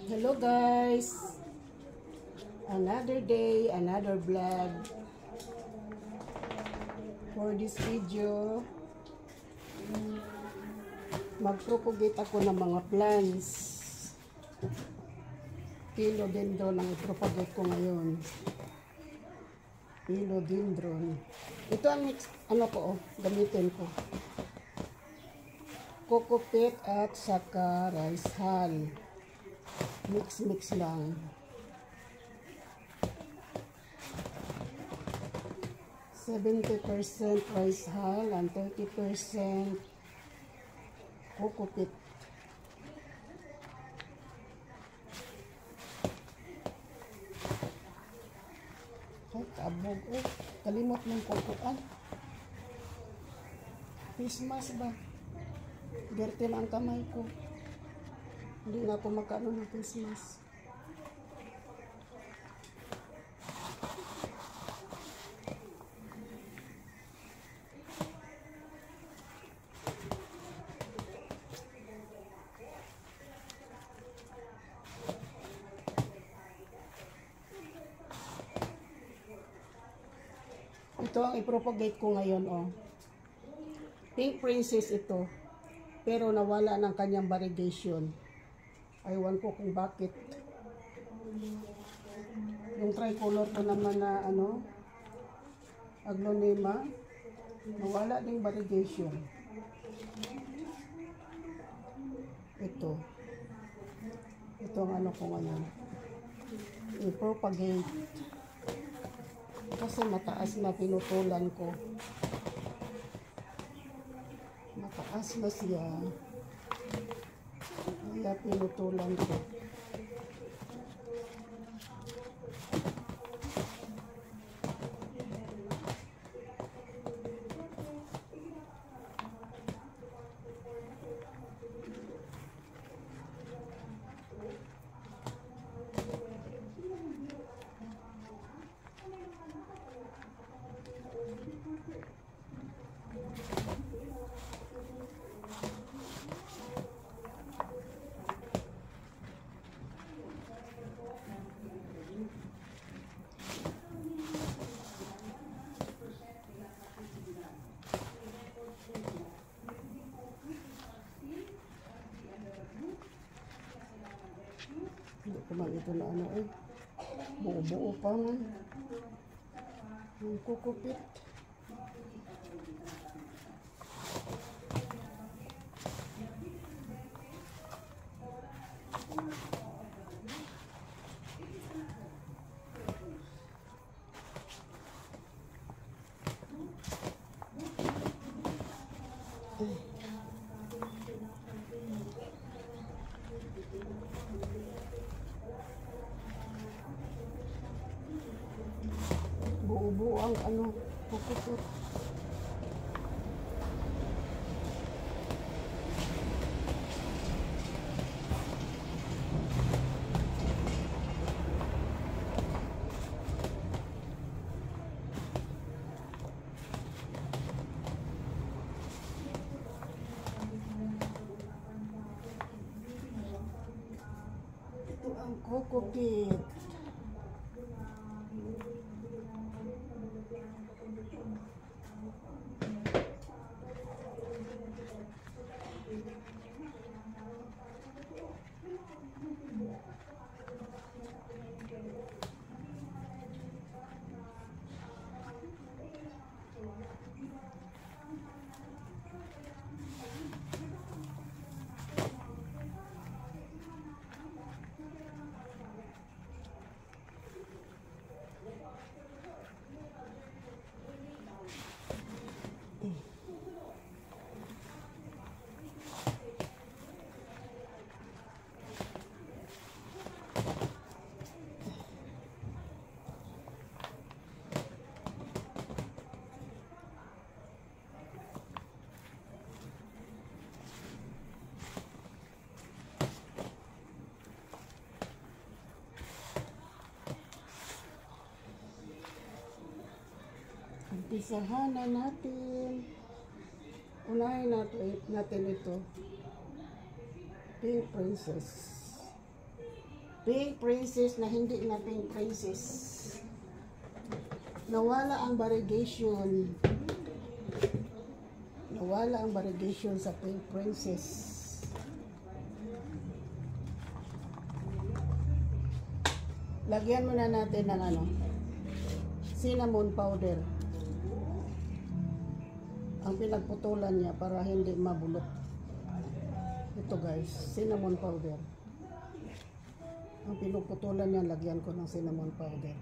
Hello guys, another day, another vlog. For this video, mag-propagate ako ng mga plants. Philodendron ang propagate ko ngayon. Philodendron. Ito ang ano ko, gamitin ko. Coco peat at saka rice hull. Mix lang. 70% rice hull and 30% coco peat. Ay, kabog. Oh, kalimot ng kokoan. Face mask ba? Gerte na ang kamay ko. Hindi na ako magkaano ng face mask. Ito ang ipropagate ko ngayon, oh. Pink princess ito. Pero nawala ng kanyang variegation. Aywan ko kung bakit. Yung tricolor ko naman na ano, aglonema, nawala ding variegation. Ito ang ano ko ngayon, i-propagate kasi mataas na pinutulan ko, mataas na siya. Kaya pinutulan ko. Hindi ko man ito na ano eh. Buo-buo pa man. Yung coco peat. Buo-buo ang ano, coco peat. Ito ang coco peat. Umpisahan na natin. Unahin natin ito. Pink princess. Pink princess na hindi na pink princess. Nawala ang variegation. Nawala ang variegation sa pink princess. Lagyan muna natin ng ano, cinnamon powder. Ang pinagputulan niya para hindi mabulok. Ito guys, cinnamon powder. Ang pinagputulan niya, lagyan ko ng cinnamon powder.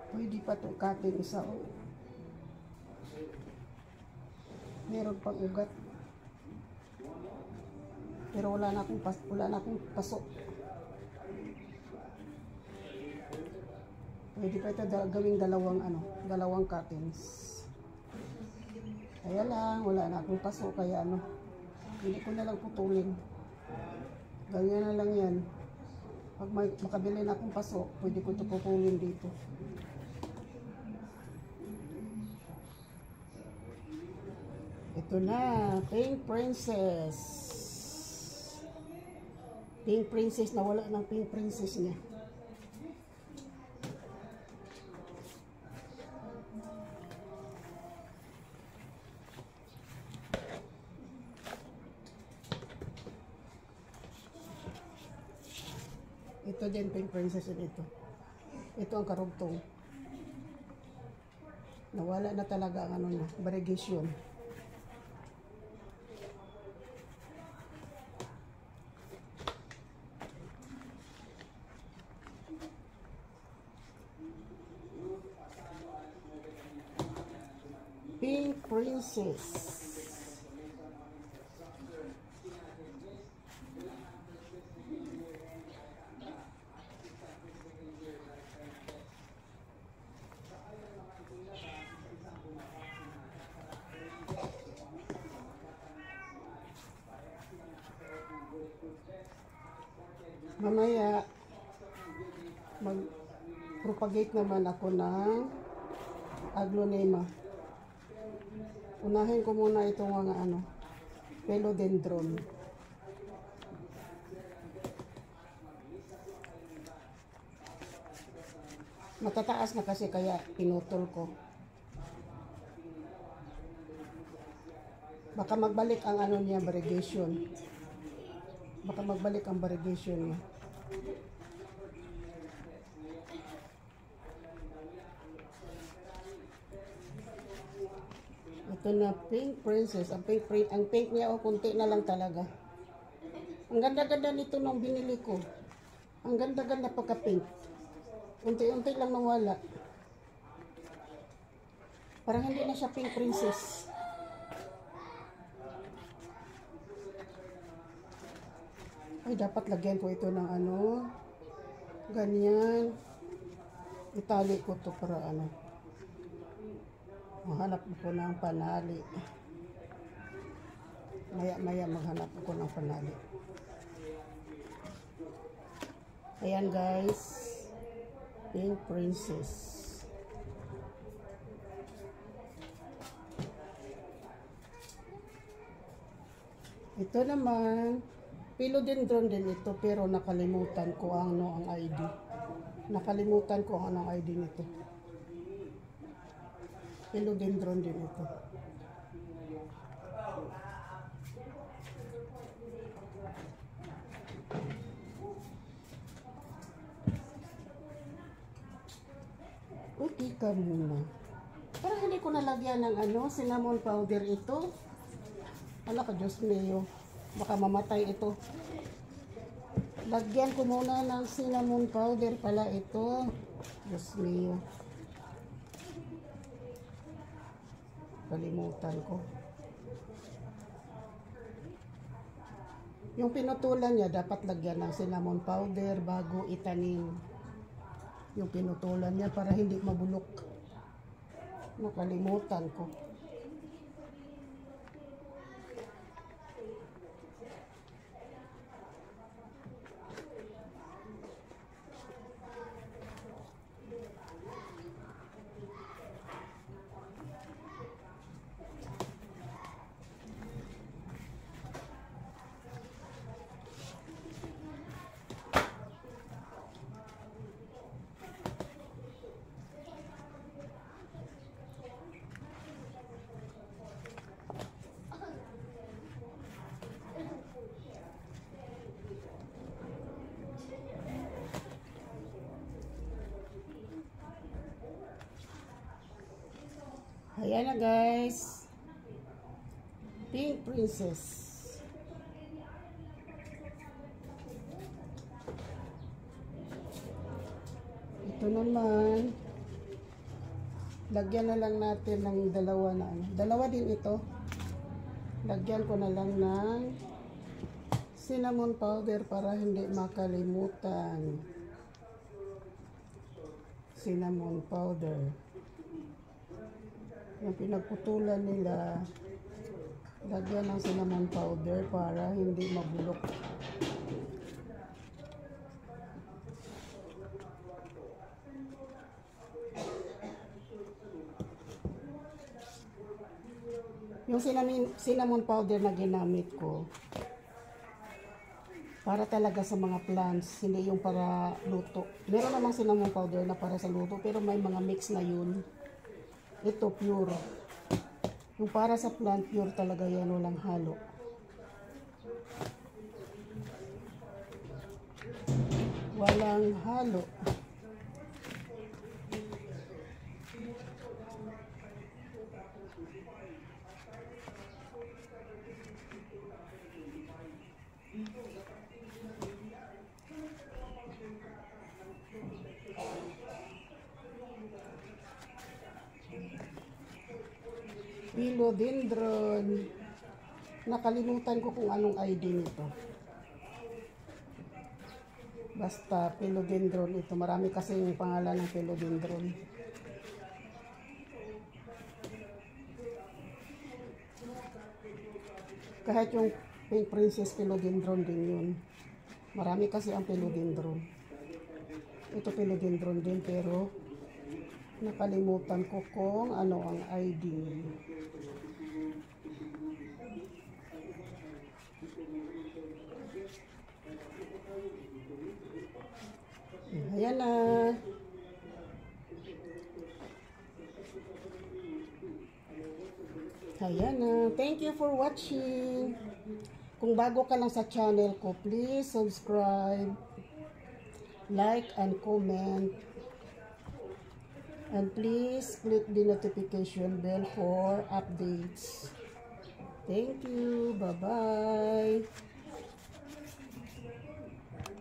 Pwede pa ito cutting isa. Meron pang ugat. Pero wala na akong paso. Pwede pa ito gawing dalawang cuttings. Kaya lang, wala na akong paso. Kaya hindi ko na lang putulin. Ganyan na lang yan. Pag makabili na akong paso, pwede ko ito putulin dito. Ito na, pink princess. Pink princess, nawala ng pink princess niya. Ito din pink princess ito. Ito ang karugtong. Nawala na talaga ang variegation. Pink princess. Mamaya mag-propagate naman ako ng aglonema. Unahin ko muna itong mga philodendron. Matataas na kasi kaya pinutol ko. Baka magbalik ang niya, variegation. Baka magbalik ang variegation niya. Ito na pink princess. Ang pink niya kunti na lang talaga. Ang ganda-ganda nito nung binili ko. Ang ganda-ganda pagka-pink. Unti-unti lang nawala. Parang hindi na siya pink princess. Ay, dapat lagyan ko ito ng ganyan. Itali ko to para Maghanap ako ng panali. Maya maghanap ako ng panali. Ayan guys. Pink princess. Ito naman, philodendron din ito pero nakalimutan ko ang ID. Nakalimutan ko ang ID nito. Philodendron din ito. Okay ka muna. Parang hindi ko nalagyan ng cinnamon powder ito. Ala ka, Diyos mio. Baka mamatay ito. Lagyan ko muna ng cinnamon powder pala ito. Diyos mio. Kalimutan ko. Yung pinutulan niya, dapat lagyan ng cinnamon powder bago itanim. Yung pinutulan niya para hindi mabulok. Nakalimutan ko. Ayan na guys. Pink Princess. Ito naman. Lagyan na lang natin ng dalawa na dalawa din ito. Lagyan ko na lang ng cinnamon powder para hindi makalimutan. Cinnamon powder. Yung pinagputulan nila, lagyan ng cinnamon powder para hindi mabulok. Yung cinnamon powder na ginamit ko, para talaga sa mga plants, hindi yung para luto. Meron namang cinnamon powder na para sa luto, pero may mga mix na yun. Ito pure. Yung para sa plant, pure talaga yan, walang halo. Walang halo. Philodendron. Nakalimutan ko kung anong ID nito. Basta philodendron ito. Marami kasi yung pangalan ng philodendron. Kahit yung Pink Princess philodendron din yun. Marami kasi ang philodendron. Ito philodendron din pero nakalimutan ko kung ano ang ID. Ayan na. Ayan na. Thank you for watching. Kung bago ka lang sa channel ko, please subscribe, like, and comment. And please click the notification bell for updates. Thank you. Bye-bye.